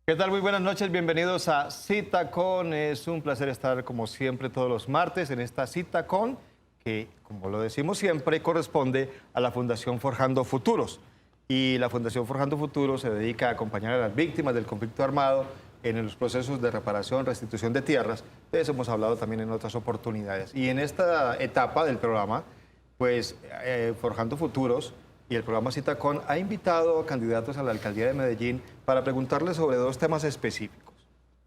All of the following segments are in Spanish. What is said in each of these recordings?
¿Qué tal? Muy buenas noches, bienvenidos a Cita Con. Es un placer estar como siempre todos los martes en esta Cita Con, que como lo decimos siempre corresponde a la Fundación Forjando Futuros. Y la Fundación Forjando Futuros se dedica a acompañar a las víctimas del conflicto armado en los procesos de reparación, restitución de tierras. De eso hemos hablado también en otras oportunidades. Y en esta etapa del programa, pues Forjando Futuros y el programa Citacon ha invitado a candidatos a la alcaldía de Medellín para preguntarles sobre dos temas específicos,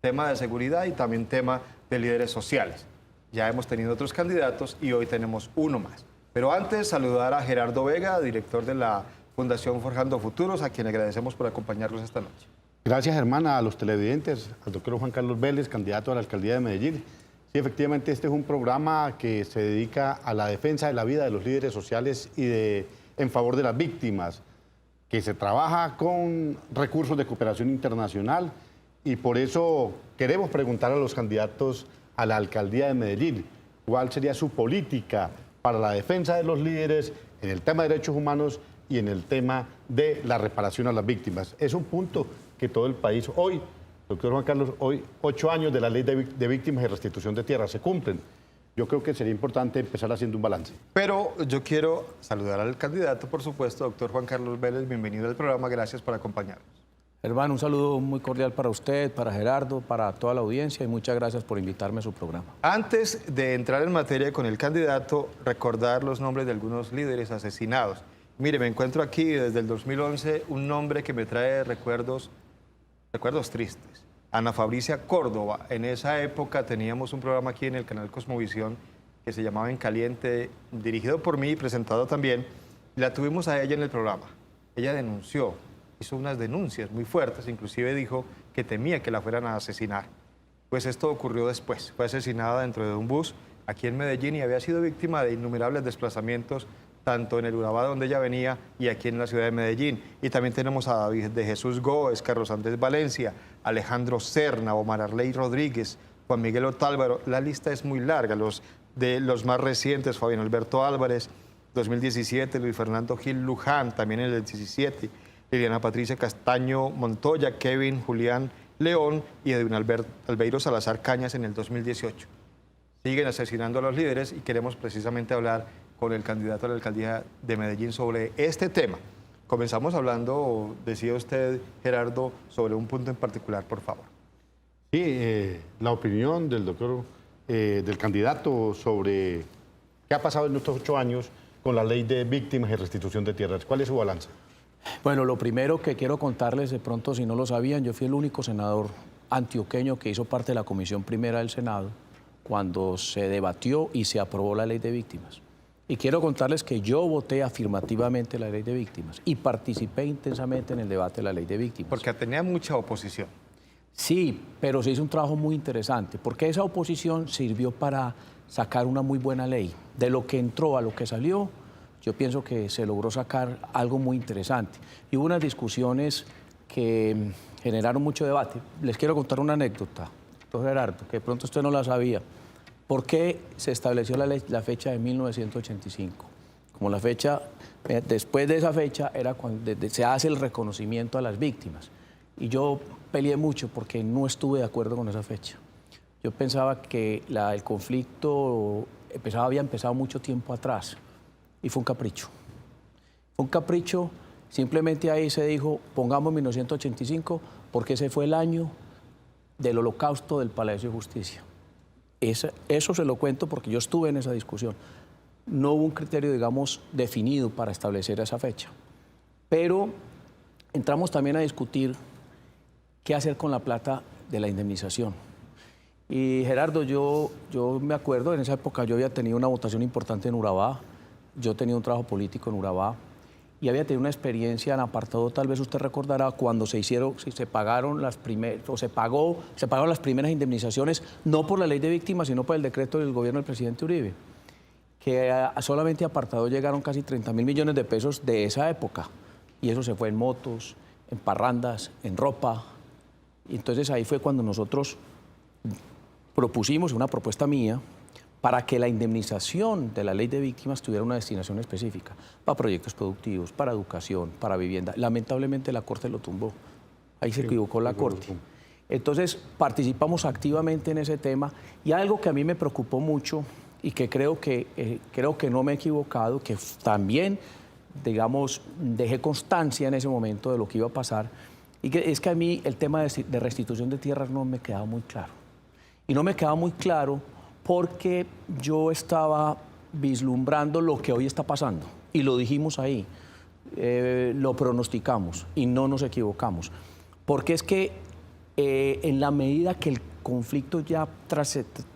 tema de seguridad y también tema de líderes sociales. Ya hemos tenido otros candidatos y hoy tenemos uno más. Pero antes, saludar a Gerardo Vega, director de la Fundación Forjando Futuros, a quien agradecemos por acompañarnos esta noche. Gracias, hermana, a los televidentes, al doctor Juan Carlos Vélez, candidato a la alcaldía de Medellín. Sí, efectivamente, este es un programa que se dedica a la defensa de la vida de los líderes sociales y en favor de las víctimas, que se trabaja con recursos de cooperación internacional y por eso queremos preguntar a los candidatos a la alcaldía de Medellín cuál sería su política para la defensa de los líderes en el tema de derechos humanos y en el tema de la reparación a las víctimas. Es un punto que todo el país hoy, doctor Juan Carlos, hoy 8 años de la ley de víctimas y restitución de tierras se cumplen. Yo creo que sería importante empezar haciendo un balance. Pero yo quiero saludar al candidato, por supuesto, doctor Juan Carlos Vélez. Bienvenido al programa, gracias por acompañarnos. Hermano, un saludo muy cordial para usted, para Gerardo, para toda la audiencia y muchas gracias por invitarme a su programa. Antes de entrar en materia con el candidato, recordar los nombres de algunos líderes asesinados. Mire, me encuentro aquí desde el 2011 un nombre que me trae recuerdos tristes. Ana Fabricia Córdoba. En esa época teníamos un programa aquí en el canal Cosmovisión que se llamaba En Caliente, dirigido por mí y presentado también. La tuvimos a ella en el programa. Ella denunció, hizo unas denuncias muy fuertes, inclusive dijo que temía que la fueran a asesinar. Pues esto ocurrió después. Fue asesinada dentro de un bus aquí en Medellín y había sido víctima de innumerables desplazamientos tanto en el Urabá, donde ella venía, y aquí en la ciudad de Medellín. Y también tenemos a David de Jesús Gómez, Carlos Andrés Valencia, Alejandro Serna, Omar Arley Rodríguez, Juan Miguel Otálvaro. La lista es muy larga. Los más recientes, Fabián Alberto Álvarez, 2017, Luis Fernando Gil Luján, también en el 17, Liliana Patricia Castaño Montoya, Kevin Julián León y Edwin Albeiro Salazar Cañas en el 2018. Siguen asesinando a los líderes y queremos precisamente hablar con el candidato a la alcaldía de Medellín sobre este tema. Comenzamos hablando, decía usted, Gerardo, sobre un punto en particular, por favor. Sí, la opinión del doctor, del candidato sobre qué ha pasado en estos 8 años con la ley de víctimas y restitución de tierras. ¿Cuál es su balance? Bueno, lo primero que quiero contarles, de pronto si no lo sabían, yo fui el único senador antioqueño que hizo parte de la Comisión Primera del Senado cuando se debatió y se aprobó la ley de víctimas. Y quiero contarles que yo voté afirmativamente la ley de víctimas y participé intensamente en el debate de la ley de víctimas. Porque tenía mucha oposición. Sí, pero se hizo un trabajo muy interesante, porque esa oposición sirvió para sacar una muy buena ley. De lo que entró a lo que salió, yo pienso que se logró sacar algo muy interesante. Y hubo unas discusiones que generaron mucho debate. Les quiero contar una anécdota, doctor Gerardo, que de pronto usted no la sabía. ¿Por qué se estableció la fecha de 1985? Como la fecha, después de esa fecha, era cuando se hace el reconocimiento a las víctimas. Y yo peleé mucho porque no estuve de acuerdo con esa fecha. Yo pensaba que el conflicto había empezado mucho tiempo atrás y fue un capricho. Fue un capricho, simplemente ahí se dijo, pongamos 1985 porque ese fue el año del holocausto del Palacio de Justicia. Eso se lo cuento porque yo estuve en esa discusión. No hubo un criterio, digamos, definido para establecer esa fecha. Pero entramos también a discutir qué hacer con la plata de la indemnización. Y Gerardo, yo me acuerdo, en esa época yo había tenido una votación importante en Urabá, yo tenía un trabajo político en Urabá y había tenido una experiencia en apartado, tal vez usted recordará, cuando se pagaron las pagaron las primeras indemnizaciones, no por la ley de víctimas, sino por el decreto del gobierno del presidente Uribe, que solamente a apartado llegaron casi 30.000 millones de pesos de esa época. Y eso se fue en motos, en parrandas, en ropa. Y entonces ahí fue cuando nosotros propusimos una propuesta mía para que la indemnización de la ley de víctimas tuviera una destinación específica, para proyectos productivos, para educación, para vivienda. Lamentablemente la Corte lo tumbó. Ahí se equivocó la Corte. Entonces, participamos activamente en ese tema y algo que a mí me preocupó mucho y que creo que no me he equivocado, que también, digamos, dejé constancia en ese momento de lo que iba a pasar, y que es que a mí el tema de restitución de tierras no me quedaba muy claro. Y no me quedaba muy claro porque yo estaba vislumbrando lo que hoy está pasando. Y lo dijimos ahí, lo pronosticamos y no nos equivocamos. Porque es que en la medida que el conflicto ya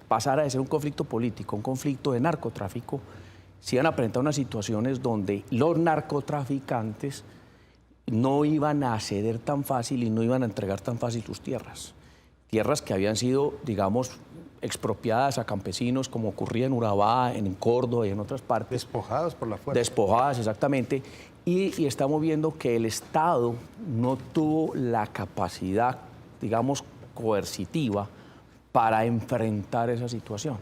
pasara de ser un conflicto político, un conflicto de narcotráfico, se iban a presentar unas situaciones donde los narcotraficantes no iban a ceder tan fácil y no iban a entregar tan fácil sus tierras. Tierras que habían sido, digamos, expropiadas a campesinos, como ocurría en Urabá, en Córdoba y en otras partes. Despojadas por la fuerza. Despojadas, exactamente. Y estamos viendo que el Estado no tuvo la capacidad, digamos, coercitiva para enfrentar esa situación.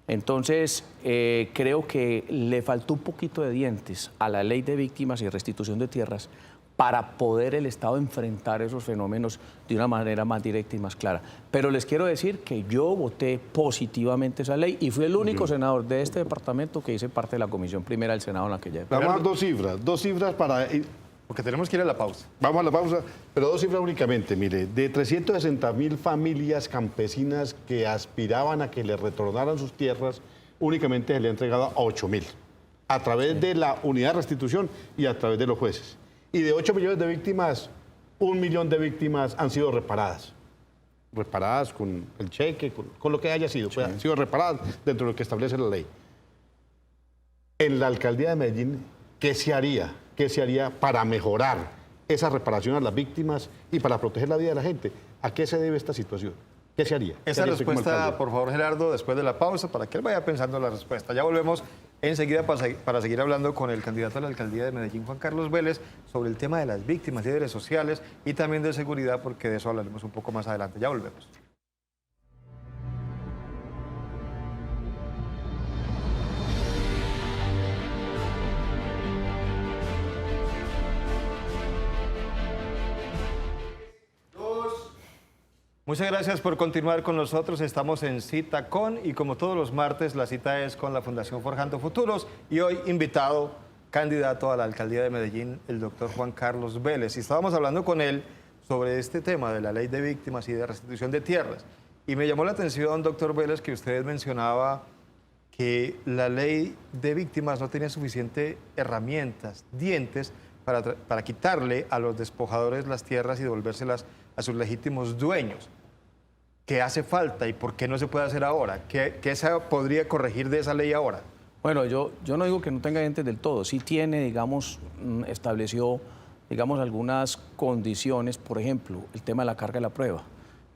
Entonces, creo que le faltó un poquito de dientes a la ley de víctimas y restitución de tierras para poder el Estado enfrentar esos fenómenos de una manera más directa y más clara. Pero les quiero decir que yo voté positivamente esa ley y fui el único senador de este departamento que hice parte de la Comisión Primera del Senado en aquella época. Vamos a dar dos cifras para... Porque tenemos que ir a la pausa. Vamos a la pausa, pero dos cifras únicamente. Mire, de 360.000 familias campesinas que aspiraban a que les retornaran sus tierras, únicamente se le ha entregado a 8.000, a través de la unidad de restitución y a través de los jueces. Y de 8 millones de víctimas, 1 millón de víctimas han sido reparadas. Reparadas con el cheque, con lo que haya sido. Pues, han sido reparadas dentro de lo que establece la ley. En la alcaldía de Medellín, ¿qué se haría? ¿Qué se haría para mejorar esa reparación a las víctimas y para proteger la vida de la gente? ¿A qué se debe esta situación? ¿Qué se haría? Esa respuesta, por favor, Gerardo, después de la pausa, para que él vaya pensando en la respuesta. Ya volvemos enseguida para seguir hablando con el candidato a la alcaldía de Medellín, Juan Carlos Vélez, sobre el tema de las víctimas, líderes sociales y también de seguridad, porque de eso hablaremos un poco más adelante. Ya volvemos. Muchas gracias por continuar con nosotros. Estamos en Cita Con y como todos los martes la cita es con la Fundación Forjando Futuros y hoy invitado, candidato a la alcaldía de Medellín, el doctor Juan Carlos Vélez. Y estábamos hablando con él sobre este tema de la ley de víctimas y de restitución de tierras. Y me llamó la atención, doctor Vélez, que usted mencionaba que la ley de víctimas no tenía suficientes herramientas, dientes, para quitarle a los despojadores las tierras y devolvérselas a sus legítimos dueños. ¿Qué hace falta y por qué no se puede hacer ahora? ¿Qué se podría corregir de esa ley ahora? Bueno, yo no digo que no tenga dientes del todo. Sí tiene, digamos, estableció, digamos, algunas condiciones. Por ejemplo, el tema de la carga de la prueba,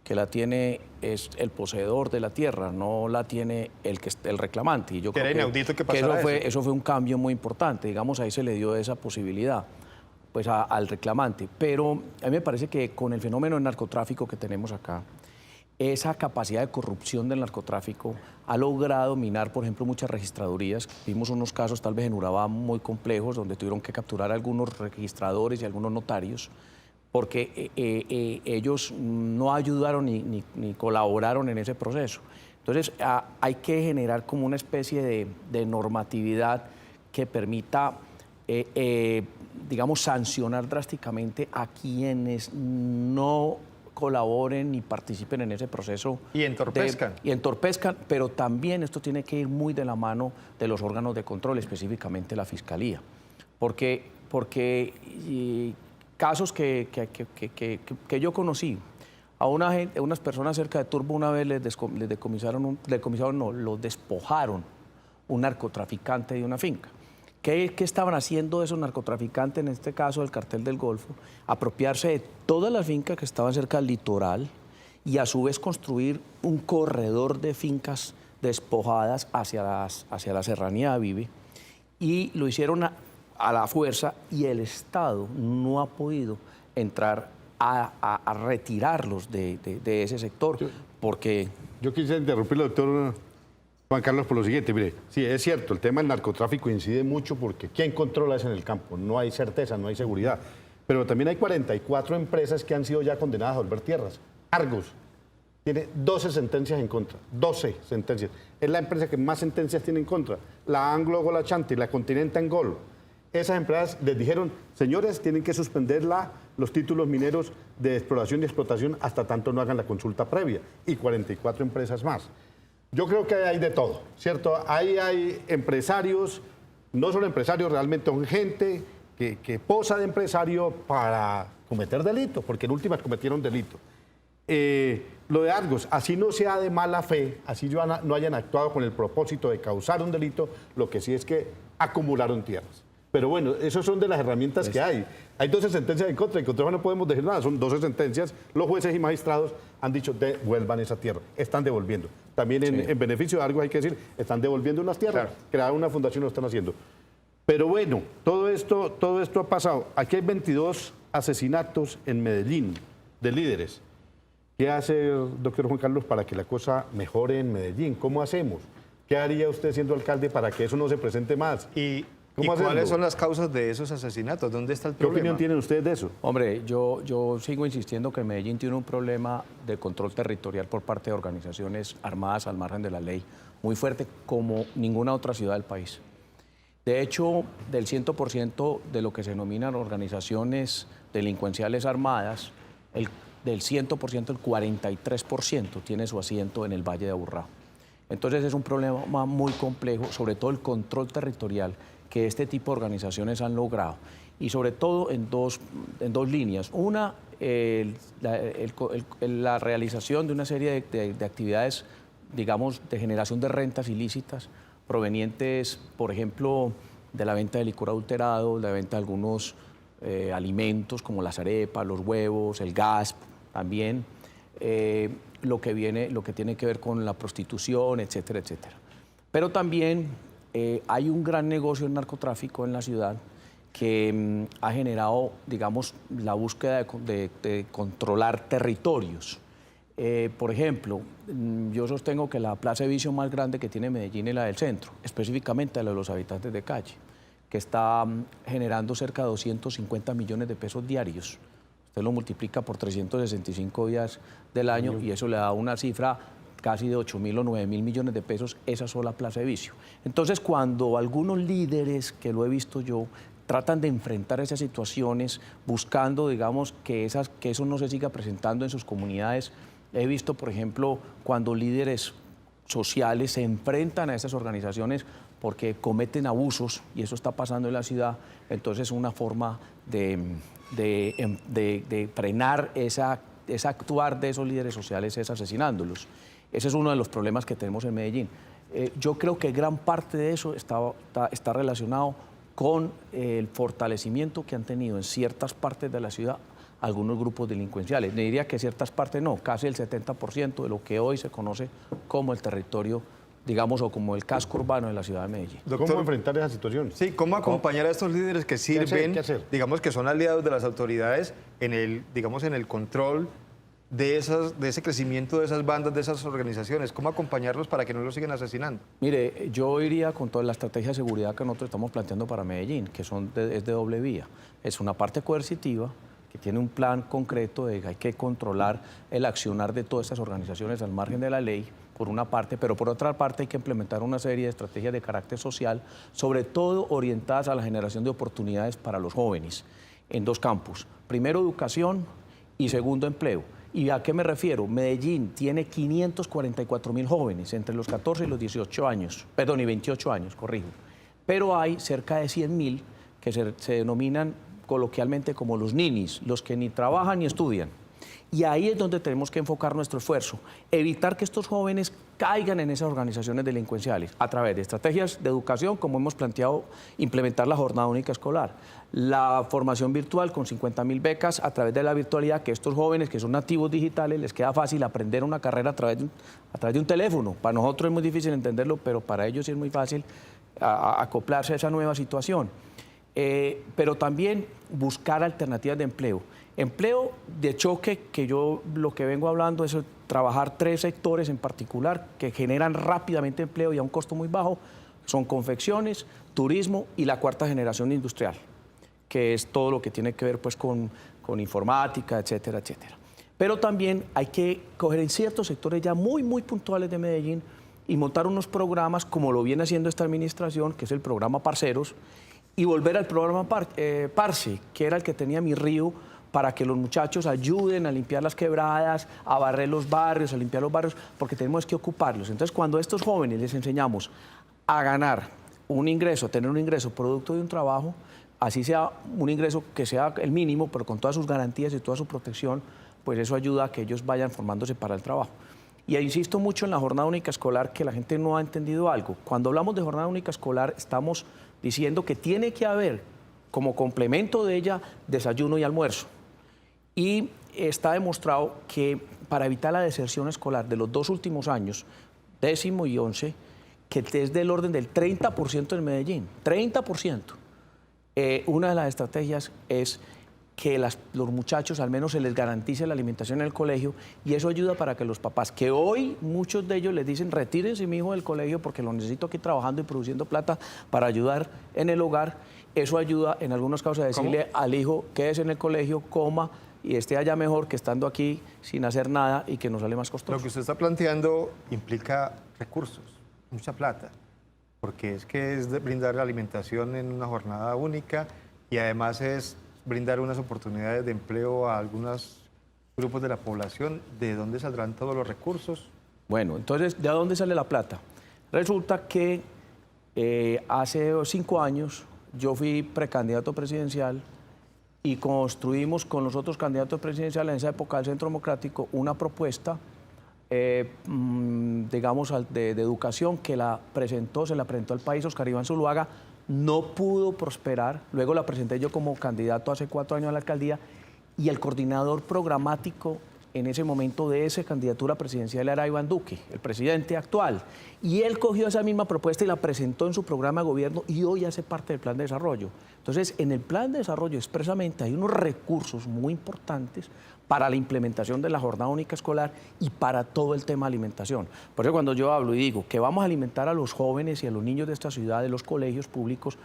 que la tiene es el poseedor de la tierra, no la tiene el reclamante. Y yo creo era inaudito que pasara eso fue un cambio muy importante. Digamos, ahí se le dio esa posibilidad pues al reclamante. Pero a mí me parece que con el fenómeno del narcotráfico que tenemos acá, esa capacidad de corrupción del narcotráfico ha logrado minar, por ejemplo, muchas registradurías. Vimos unos casos tal vez en Urabá muy complejos donde tuvieron que capturar a algunos registradores y algunos notarios porque ellos no ayudaron ni colaboraron en ese proceso. Entonces hay que generar como una especie de normatividad que permita digamos, sancionar drásticamente a quienes no colaboren ni participen en ese proceso. Y entorpezcan. Y entorpezcan, pero también esto tiene que ir muy de la mano de los órganos de control, específicamente la Fiscalía. Porque casos que yo conocí, a unas personas cerca de Turbo una vez les despojaron un narcotraficante de una finca. ¿Qué estaban haciendo esos narcotraficantes, en este caso del Cartel del Golfo? Apropiarse de todas las fincas que estaban cerca del litoral y a su vez construir un corredor de fincas despojadas hacia la serranía de Avive. Y lo hicieron a la fuerza y el Estado no ha podido entrar a retirarlos de ese sector porque... Yo quisiera interrumpirlo, doctor Juan Carlos, por lo siguiente. Mire, sí, es cierto, el tema del narcotráfico incide mucho porque ¿quién controla eso en el campo? No hay certeza, no hay seguridad. pero también hay 44 empresas que han sido ya condenadas a volver tierras. Argos tiene 12 sentencias en contra, 12 sentencias. Es la empresa que más sentencias tiene en contra. La Anglo Gol Ashanti, la Continental Gold. Esas empresas les dijeron, señores, tienen que suspender los títulos mineros de exploración y explotación hasta tanto no hagan la consulta previa. Y 44 empresas más. Yo creo que hay de todo, ¿cierto? Ahí hay empresarios, no solo empresarios, realmente son gente que posa de empresario para cometer delito, porque en últimas cometieron delito. Lo de Argos, así no sea de mala fe, así no hayan actuado con el propósito de causar un delito, lo que sí es que acumularon tierras. Pero bueno, esas son de las herramientas que hay. Hay 12 sentencias en contra no podemos decir nada, son 12 sentencias. Los jueces y magistrados han dicho devuelvan esa tierra, están devolviendo. También en beneficio de Argos hay que decir, están devolviendo unas tierras, claro. Crear una fundación lo están haciendo. Pero bueno, todo esto ha pasado. Aquí hay 22 asesinatos en Medellín de líderes. ¿Qué hace, doctor Juan Carlos, para que la cosa mejore en Medellín? ¿Cómo hacemos? ¿Qué haría usted siendo alcalde para que eso no se presente más? ¿Y cuáles son las causas de esos asesinatos? ¿Dónde está el problema? ¿Qué opinión tienen ustedes de eso? Hombre, yo sigo insistiendo que Medellín tiene un problema de control territorial por parte de organizaciones armadas al margen de la ley muy fuerte como ninguna otra ciudad del país. De hecho, del 100% de lo que se denominan organizaciones delincuenciales armadas, del 100%, el 43% tiene su asiento en el Valle de Aburrá. Entonces es un problema muy complejo, sobre todo el control territorial que este tipo de organizaciones han logrado, y sobre todo en dos líneas. Una, la realización de una serie de actividades, digamos, de generación de rentas ilícitas provenientes, por ejemplo, de la venta de licor adulterado, de la venta de algunos alimentos como las arepas, los huevos, el gas también, lo que tiene que ver con la prostitución, etcétera, etcétera. Pero también hay un gran negocio en narcotráfico en la ciudad que ha generado, digamos, la búsqueda de controlar territorios. Por ejemplo, yo sostengo que la plaza de vicio más grande que tiene Medellín es la del centro, específicamente la de los habitantes de calle, que está generando cerca de 250 millones de pesos diarios. Usted lo multiplica por 365 días del año y eso le da una cifra casi de 8.000 o 9.000 millones de pesos esa sola plaza de vicio. Entonces, cuando algunos líderes, que lo he visto yo, tratan de enfrentar esas situaciones buscando, digamos, que eso no se siga presentando en sus comunidades, he visto, por ejemplo, cuando líderes sociales se enfrentan a esas organizaciones porque cometen abusos, y eso está pasando en la ciudad, entonces es una forma de frenar esa actuar de esos líderes sociales, es asesinándolos. Ese es uno de los problemas que tenemos en Medellín. Yo creo que gran parte de eso está relacionado con el fortalecimiento que han tenido en ciertas partes de la ciudad algunos grupos delincuenciales. Le diría que ciertas partes no, casi el 70% de lo que hoy se conoce como el territorio, digamos, o como el casco urbano de la ciudad de Medellín. Doctor, ¿cómo enfrentar esa situación? Sí, ¿cómo acompañar a estos líderes que sirven, digamos, que son aliados de las autoridades en el control de ese crecimiento de esas bandas, de esas organizaciones? ¿Cómo acompañarlos para que no los sigan asesinando? Mire, yo iría con toda la estrategia de seguridad que nosotros estamos planteando para Medellín, que es de doble vía. Es una parte coercitiva, que tiene un plan concreto de que hay que controlar el accionar de todas estas organizaciones al margen de la ley, por una parte, pero por otra parte hay que implementar una serie de estrategias de carácter social, sobre todo orientadas a la generación de oportunidades para los jóvenes, en dos campos. Primero, educación, y segundo, empleo. ¿Y a qué me refiero? Medellín tiene 544.000 jóvenes entre los 14 y los 18 años, perdón, y 28 años, corrijo. Pero hay cerca de 100.000 que se denominan coloquialmente como los ninis, los que ni trabajan ni estudian. Y ahí es donde tenemos que enfocar nuestro esfuerzo, evitar que estos jóvenes caigan en esas organizaciones delincuenciales a través de estrategias de educación, como hemos planteado, implementar la jornada única escolar, la formación virtual con 50.000 becas a través de la virtualidad, que estos jóvenes que son nativos digitales les queda fácil aprender una carrera a través de un teléfono. Para nosotros es muy difícil entenderlo, pero para ellos sí es muy fácil acoplarse a esa nueva situación. Pero también buscar alternativas de empleo. Empleo de choque, que yo lo que vengo hablando es trabajar 3 sectores en particular que generan rápidamente empleo y a un costo muy bajo, son confecciones, turismo y la cuarta generación industrial. que es todo lo que tiene que ver pues, con informática, etcétera, etcétera. Pero también hay que coger en ciertos sectores ya muy, muy puntuales de Medellín y montar unos programas como lo viene haciendo esta administración, que es el programa Parceros, y volver al programa Parce, que era el que tenía Mi Río, para que los muchachos ayuden a limpiar las quebradas, a barrer los barrios, a limpiar los barrios, porque tenemos que ocuparlos. Entonces, cuando a estos jóvenes les enseñamos a ganar un ingreso, a tener un ingreso producto de un trabajo, así sea un ingreso que sea el mínimo, pero con todas sus garantías y toda su protección, pues eso ayuda a que ellos vayan formándose para el trabajo. Y insisto mucho en la jornada única escolar, que la gente no ha entendido algo. Cuando hablamos de jornada única escolar, estamos diciendo que tiene que haber, como complemento de ella, desayuno y almuerzo. Y está demostrado que para evitar la deserción escolar de los 2 últimos años, 10º y 11, que es del orden del 30% en Medellín, 30%. Una de las estrategias es que los muchachos al menos se les garantice la alimentación en el colegio, y eso ayuda para que los papás, que hoy muchos de ellos les dicen retírense mi hijo del colegio porque lo necesito aquí trabajando y produciendo plata para ayudar en el hogar, eso ayuda en algunos casos a decirle al hijo quédese en el colegio, coma y esté allá mejor que estando aquí sin hacer nada y que nos sale más costoso. Lo que usted está planteando implica recursos, mucha plata, porque es que es de brindar alimentación en una jornada única y además es brindar unas oportunidades de empleo a algunos grupos de la población. ¿De dónde saldrán todos los recursos? Bueno, entonces, ¿de dónde sale la plata? Resulta que hace 5 años yo fui precandidato presidencial y construimos con los otros candidatos presidenciales en esa época del Centro Democrático una propuesta, digamos, de educación que se la presentó al país Oscar Iván Zuluaga. No pudo prosperar, luego la presenté yo como candidato hace 4 años a la alcaldía, y el coordinador programático en ese momento de esa candidatura presidencial era Iván Duque, el presidente actual, y él cogió esa misma propuesta y la presentó en su programa de gobierno y hoy hace parte del plan de desarrollo. Entonces, en el plan de desarrollo expresamente hay unos recursos muy importantes para la implementación de la jornada única escolar y para todo el tema de alimentación. Por eso cuando yo hablo y digo que vamos a alimentar a los jóvenes y a los niños de esta ciudad, de los colegios públicos,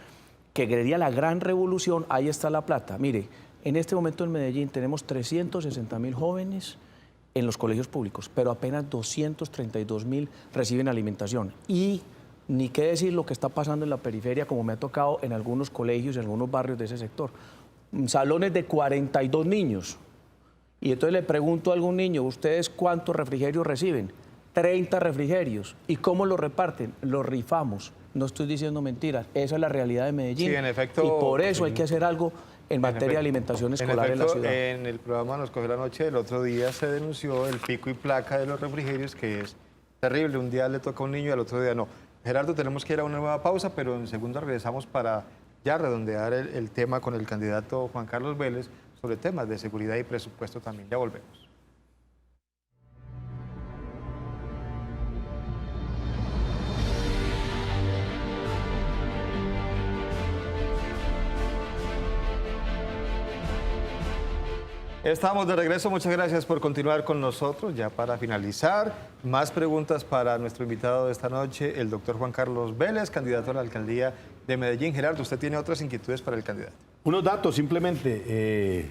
que quería la gran revolución, ahí está la plata. Mire, en este momento en Medellín tenemos 360.000 jóvenes en los colegios públicos, pero apenas 232.000 reciben alimentación. Y ni qué decir lo que está pasando en la periferia, como me ha tocado en algunos colegios, en algunos barrios de ese sector. Salones de 42 niños. Y entonces le pregunto a algún niño, ¿ustedes cuántos refrigerios reciben? 30 refrigerios. ¿Y cómo los reparten? Los rifamos. No estoy diciendo mentiras. Esa es la realidad de Medellín. Sí, en efecto. Y por eso hay que hacer algo en materia de alimentación escolar en la ciudad. En el programa Nos Cogió la Noche, el otro día se denunció el pico y placa de los refrigerios, que es terrible. Un día le toca a un niño y al otro día no. Gerardo, tenemos que ir a una nueva pausa, pero en segundo regresamos para ya redondear el tema con el candidato Juan Carlos Vélez sobre temas de seguridad y presupuesto también. Ya volvemos. Estamos de regreso, muchas gracias por continuar con nosotros. Ya para finalizar, más preguntas para nuestro invitado de esta noche, el doctor Juan Carlos Vélez, candidato a la alcaldía de Medellín. Gerardo, ¿usted tiene otras inquietudes para el candidato? Unos datos simplemente.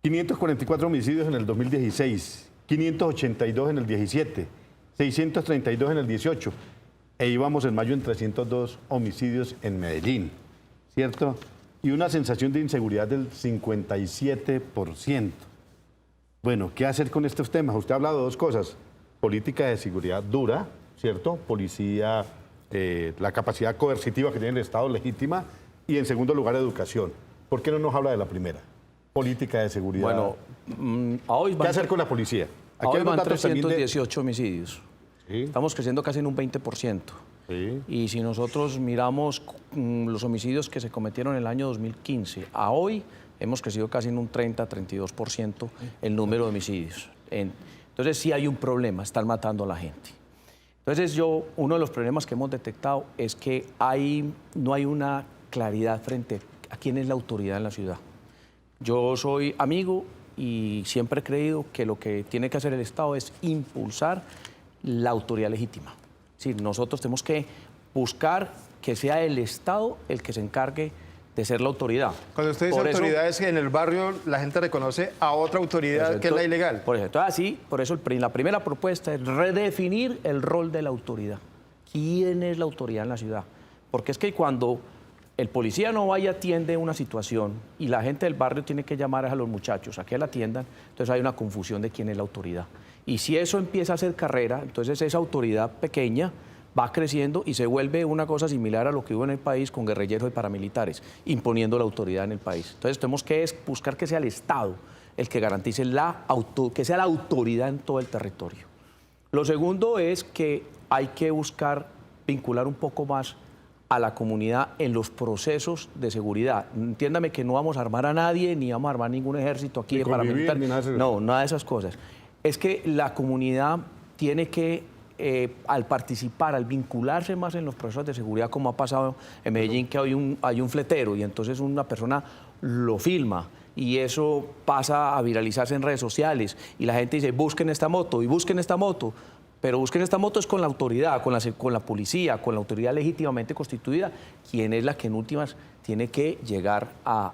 544 homicidios en el 2016, 582 en el 17, 632 en el 18, e íbamos en mayo en 302 homicidios en Medellín, ¿cierto? Y una sensación de inseguridad del 57%. Bueno, ¿qué hacer con estos temas? Usted ha hablado de 2 cosas. Política de seguridad dura, ¿cierto? Policía, la capacidad coercitiva que tiene el Estado legítima. Y en segundo lugar, educación. ¿Por qué no nos habla de la primera? Política de seguridad. Bueno, ¿qué hacer con la policía? Aquí van 318 homicidios. Sí. Estamos creciendo casi en un 20%. Sí. Y si nosotros miramos los homicidios que se cometieron en el año 2015 a hoy, hemos crecido casi en un 30-32% el número de homicidios. Entonces sí hay un problema, están matando a la gente. Entonces uno de los problemas que hemos detectado es que no hay una claridad frente a quién es la autoridad en la ciudad. Yo soy amigo y siempre he creído que lo que tiene que hacer el Estado es impulsar la autoridad legítima. Es decir, nosotros tenemos que buscar que sea el Estado el que se encargue de ser la autoridad. Cuando usted dice Por eso- autoridad es que en el barrio la gente reconoce a otra autoridad que es la ilegal. Por eso, entonces, así, por eso la primera propuesta es redefinir el rol de la autoridad. ¿Quién es la autoridad en la ciudad? Porque es que cuando el policía no va y atiende una situación y la gente del barrio tiene que llamar a los muchachos a que la atiendan, entonces hay una confusión de quién es la autoridad. Y si eso empieza a hacer carrera, entonces esa autoridad pequeña va creciendo y se vuelve una cosa similar a lo que hubo en el país con guerrilleros y paramilitares, imponiendo la autoridad en el país. Entonces tenemos que buscar que sea el Estado el que garantice que sea la autoridad en todo el territorio. Lo segundo es que hay que buscar vincular un poco más a la comunidad en los procesos de seguridad. Entiéndame que no vamos a armar a nadie, ni vamos a armar ningún ejército aquí Ni de convivir, paramilitares. ni nada de eso. No, nada de esas cosas. Es que la comunidad tiene que, al participar, al vincularse más en los procesos de seguridad, como ha pasado en Medellín, que hay un fletero y entonces una persona lo filma y eso pasa a viralizarse en redes sociales y la gente dice, busquen esta moto y busquen esta moto. Pero busquen esta moto es con la autoridad, con la policía, con la autoridad legítimamente constituida, quien es la que en últimas tiene que llegar a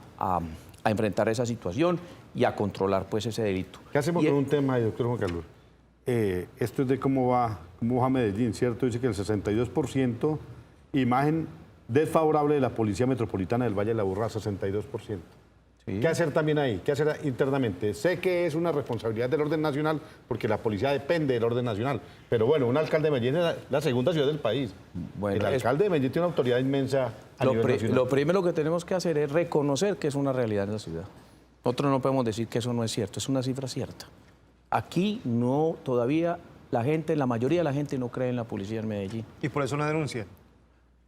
enfrentar esa situación y a controlar pues ese delito. ¿Qué hacemos Y con un tema, doctor Juan Carlos? Esto es de cómo va Medellín, ¿cierto? Dice que el 62%, imagen desfavorable de la Policía Metropolitana del Valle de la Burra, 62%. Sí. ¿Qué hacer también ahí? ¿Qué hacer internamente? Sé que es una responsabilidad del orden nacional, porque la policía depende del orden nacional. Pero bueno, un alcalde de Medellín es la segunda ciudad del país. Bueno, el alcalde de Medellín tiene una autoridad inmensa a nivel nacional. Lo primero que tenemos que hacer es reconocer que es una realidad en la ciudad. Nosotros no podemos decir que eso no es cierto, es una cifra cierta. Aquí no, todavía la mayoría de la gente no cree en la policía en Medellín. Y por eso no denuncian.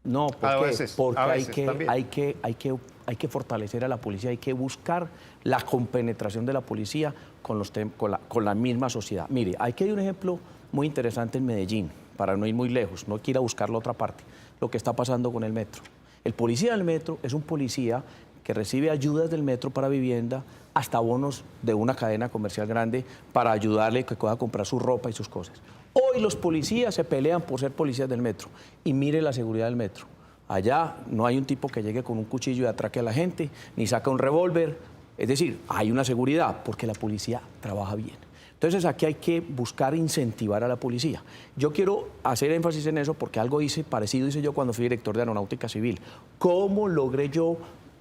No, A veces, porque a veces también. hay que fortalecer a la policía, hay que buscar la compenetración de la policía con la misma sociedad. Mire, aquí hay un ejemplo muy interesante en Medellín, para no ir muy lejos, no quiera buscar la otra parte, lo que está pasando con el metro. El policía del metro es un policía que recibe ayudas del metro para vivienda, hasta bonos de una cadena comercial grande para ayudarle que pueda comprar su ropa y sus cosas. Hoy los policías se pelean por ser policías del metro y mire la seguridad del metro. Allá no hay un tipo que llegue con un cuchillo y atraque a la gente, ni saca un revólver. Es decir, hay una seguridad porque la policía trabaja bien. Entonces aquí hay que buscar incentivar a la policía. Yo quiero hacer énfasis en eso porque algo parecido hice yo cuando fui director de Aeronáutica Civil. ¿Cómo logré yo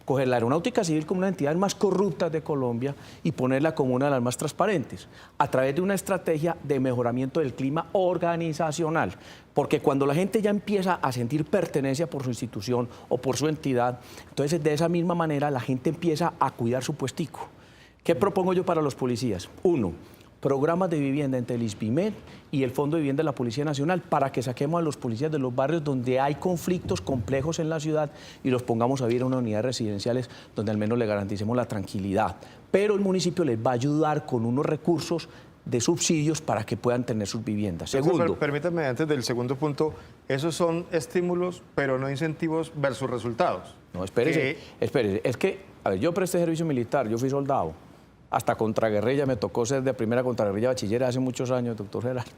coger la Aeronáutica Civil como una de las entidades más corruptas de Colombia y ponerla como una de las más transparentes? A través de una estrategia de mejoramiento del clima organizacional. Porque cuando la gente ya empieza a sentir pertenencia por su institución o por su entidad, entonces de esa misma manera la gente empieza a cuidar su puestico. ¿Qué propongo yo para los policías? Uno, programas de vivienda entre el ISPIMED y el Fondo de Vivienda de la Policía Nacional para que saquemos a los policías de los barrios donde hay conflictos complejos en la ciudad y los pongamos a vivir en unas unidades residenciales donde al menos le garanticemos la tranquilidad. Pero el municipio les va a ayudar con unos recursos de subsidios para que puedan tener sus viviendas. Segundo. Permítame, antes del segundo punto, esos son estímulos, pero no incentivos versus resultados. No, espérese. Es que, a ver, yo presté servicio militar, yo fui soldado. Hasta contraguerrilla me tocó ser de primera contraguerrilla bachiller hace muchos años, doctor Gerardo.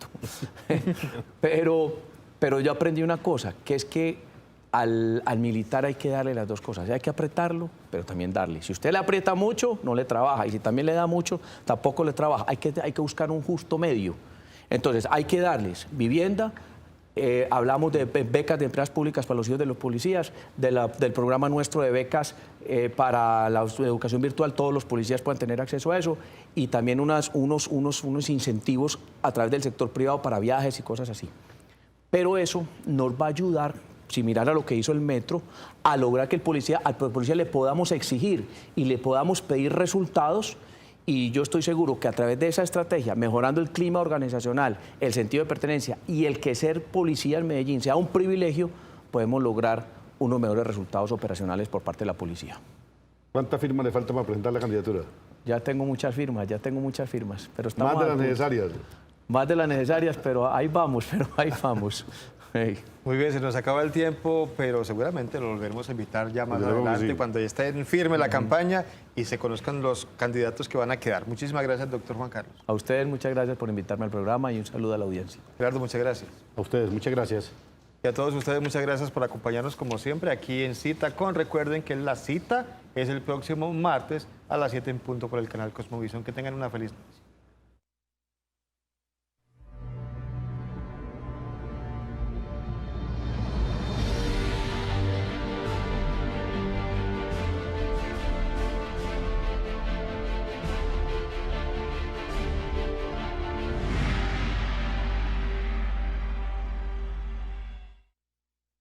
pero yo aprendí una cosa, que es que al militar hay que darle las dos cosas. Hay que apretarlo, pero también darle. Si usted le aprieta mucho, no le trabaja. Y si también le da mucho, tampoco le trabaja. Hay que buscar un justo medio. Entonces, hay que darles vivienda. Hablamos de becas de empresas públicas para los hijos de los policías, del programa nuestro de becas para la educación virtual, todos los policías pueden tener acceso a eso, y también unos incentivos a través del sector privado para viajes y cosas así. Pero eso nos va a ayudar, si mirar a lo que hizo el metro, a lograr que al policía le podamos exigir y le podamos pedir resultados. Y yo estoy seguro que a través de esa estrategia, mejorando el clima organizacional, el sentido de pertenencia y el que ser policía en Medellín sea un privilegio, podemos lograr unos mejores resultados operacionales por parte de la policía. ¿Cuántas firmas le falta para presentar la candidatura? Ya tengo muchas firmas, pero estamos Más de las necesarias. Más de las necesarias, pero ahí vamos. Hey. Muy bien, se nos acaba el tiempo, pero seguramente lo volveremos a invitar ya más adelante, cuando ya esté en firme la campaña y se conozcan los candidatos que van a quedar. Muchísimas gracias, doctor Juan Carlos. A ustedes muchas gracias por invitarme al programa y un saludo a la audiencia. Gerardo, muchas gracias. A ustedes, muchas gracias. Y a todos ustedes muchas gracias por acompañarnos como siempre aquí en Cita Con. Recuerden que la cita es el próximo martes a las 7 en punto por el canal Cosmovisión. Que tengan una feliz noche.